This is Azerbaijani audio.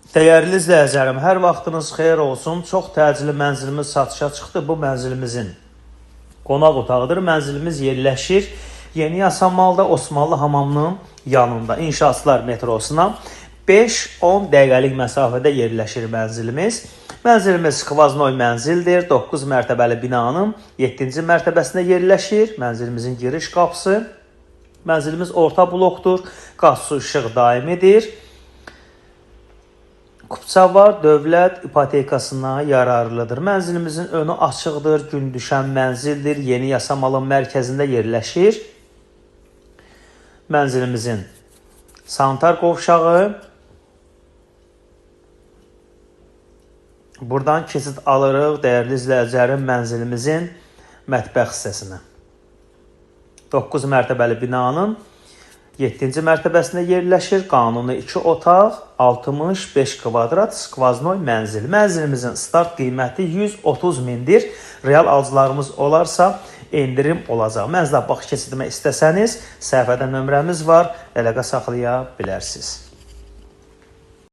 Dəyərli izləyicilərim, hər vaxtınız xeyir olsun. Çox təcili mənzilimiz satışa çıxdı. Bu mənzilimizin qonaq otağıdır. Mənzilimiz yerləşir Yeni Yasamalda Osmanlı hamamının yanında. İnşaatçılar metrosuna 5-10 dəqiqəlik məsafədə yerləşir mənzilimiz. Mənzilimiz skvaznoy mənzildir. 9 mərtəbəli binanın 7-ci mərtəbəsində yerləşir. Mənzilimizin giriş qapısı. Mənzilimiz orta blokdur. Qaz su işıq daimidir. Kupça var, dövlət ipotekasına yararlıdır. Mənzilimizin önü açıqdır, gün düşən mənzildir. Yeni Yasamalın mərkəzində yerləşir. Mənzilimizin sanitar qovşağı. Buradan keçid alırıq dəyərli izləyicilərim mənzilimizin mətbəx hissəsinə. 9 mərtəbəli binanın 7-ci mərtəbəsində yerləşir. Qanuni 2 otaq, 65 kvadrat skvaznoy mənzil. Mənzilimizin start qiyməti 130 mindir. Real alıcılarımız olarsa endirim olacaq. Mənzilə bax keçirmək istəsəniz, səhifədə nömrəmiz var, əlaqə saxlaya bilərsiniz.